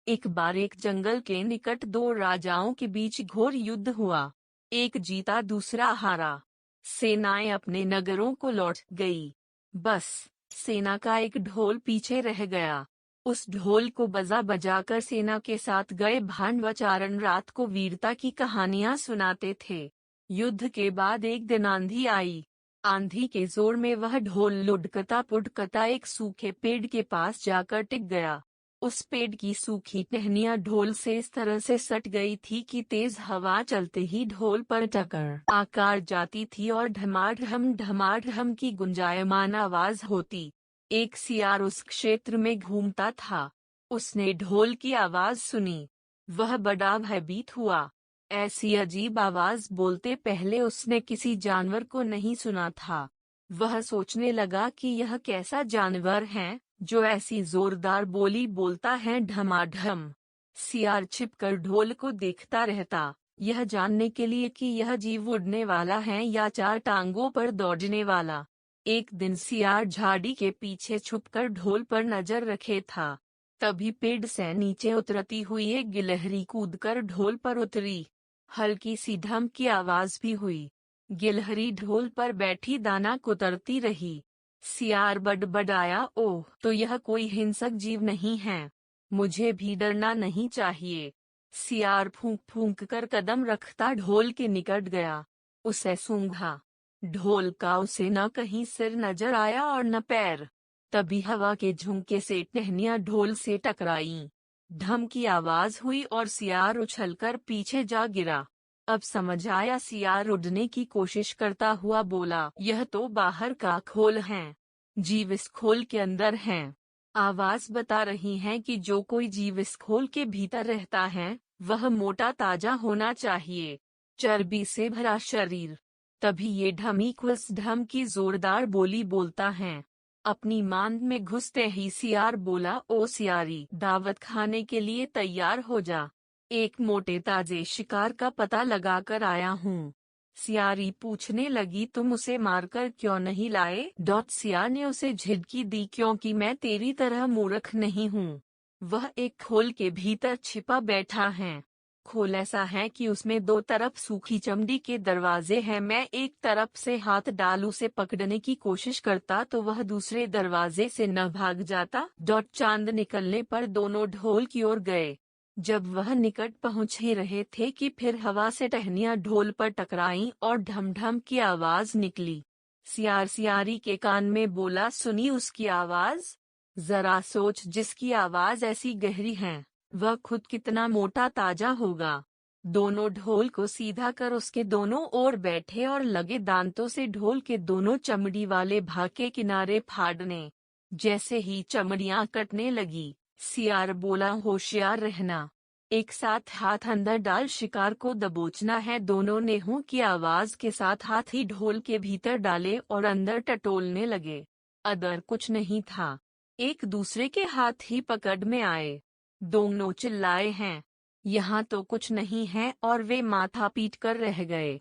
एक बार एक जंगल के निकट दो राजाओं के बीच घोर युद्ध हुआ। एक जीता दूसरा हारा। सेनाएं अपने नगरों को लौट गई। बस सेना का एक ढोल पीछे रह गया। उस ढोल को बजा बजाकर सेना के साथ गए भांड व चारण रात को वीरता की कहानियां सुनाते थे। युद्ध के बाद एक दिन आंधी आई। आंधी के जोर में वह ढोल लुढ़कता पुढ़कता एक सूखे पेड़ के पास जाकर टिक गया। उस पेड़ की सूखी टहनियां ढोल से इस तरह से सट गई थी कि तेज हवा चलते ही ढोल पर टकर आकार जाती थी और ढमाढम की गुंजायमान आवाज होती। एक सियार उस क्षेत्र में घूमता था। उसने ढोल की आवाज सुनी। वह बड़ा भयभीत हुआ। ऐसी अजीब आवाज बोलते पहले उसने किसी जानवर को नहीं सुना था। वह सोचने लगा कि यह कैसा जानवर है जो ऐसी जोरदार बोली बोलता है ढमाढम। सियार छिपकर ढोल को देखता रहता, यह जानने के लिए कि यह जीव उड़ने वाला है या चार टांगों पर दौड़ने वाला। एक दिन सियार झाड़ी के पीछे छुपकर ढोल पर नजर रखे था। तभी पेड़ से नीचे उतरती हुई एक गिलहरी कूदकर ढोल पर उतरी। हल्की सी ढम की आवाज भी हुई। गिलहरी ढोल पर बैठी दाना कुतरती रही। सियार बड़बड़ाया, ओह, तो यह कोई हिंसक जीव नहीं है। मुझे भी डरना नहीं चाहिए। सियार फूंक फूंक कर कदम रखता ढोल के निकट गया। उसे सूंघा। ढोल का उसे न कहीं सिर नजर आया और न पैर। तभी हवा के झोंके से टहनियां ढोल से टकराईं। ढम की आवाज हुई और सियार उछलकर पीछे जा गिरा। अब समझ आया। सियार उड़ने की कोशिश करता हुआ बोला, यह तो बाहर का खोल है। जीव इस खोल के अंदर है। आवाज बता रही है कि जो कोई जीव इस खोल के भीतर रहता है वह मोटा ताजा होना चाहिए, चर्बी से भरा शरीर। तभी ये ढमीक उस ढम की जोरदार बोली बोलता है। अपनी मांद में घुसते ही सियार बोला, ओ सियारी, दावत खाने के लिए तैयार हो जा। एक मोटे ताजे शिकार का पता लगाकर आया हूँ। सियारी पूछने लगी, तुम उसे मारकर क्यों नहीं लाए? सियार ने उसे झिड़की दी, क्योंकि मैं तेरी तरह मूर्ख नहीं हूँ। वह एक खोल के भीतर छिपा बैठा है। खोल ऐसा है कि उसमें दो तरफ सूखी चमड़ी के दरवाजे हैं। मैं एक तरफ से हाथ डाल उसे पकड़ने की कोशिश करता तो वह दूसरे दरवाजे से न भाग जाता। चांद निकलने पर दोनों ढोल की ओर गए। जब वह निकट पहुंच ही रहे थे कि फिर हवा से टहनियां ढोल पर टकराईं और ढम की आवाज निकली। सियार सियारी के कान में बोला, सुनी उसकी आवाज? जरा सोच, जिसकी आवाज ऐसी गहरी है वह खुद कितना मोटा ताजा होगा। दोनों ढोल को सीधा कर उसके दोनों ओर बैठे और लगे दांतों से ढोल के दोनों चमड़ी वाले भाग के किनारे फाड़ने। जैसे ही चमड़ियां कटने लगी, सियार बोला, होशियार रहना। एक साथ हाथ अंदर डाल शिकार को दबोचना है। दोनों ने हूं की आवाज के साथ हाथ ही ढोल के भीतर डाले और अंदर टटोलने लगे। अदर कुछ नहीं था। एक दूसरे के हाथ ही पकड़ में आए। दोनों चिल्लाए हैं, यहाँ तो कुछ नहीं है, और वे माथा पीट कर रह गए।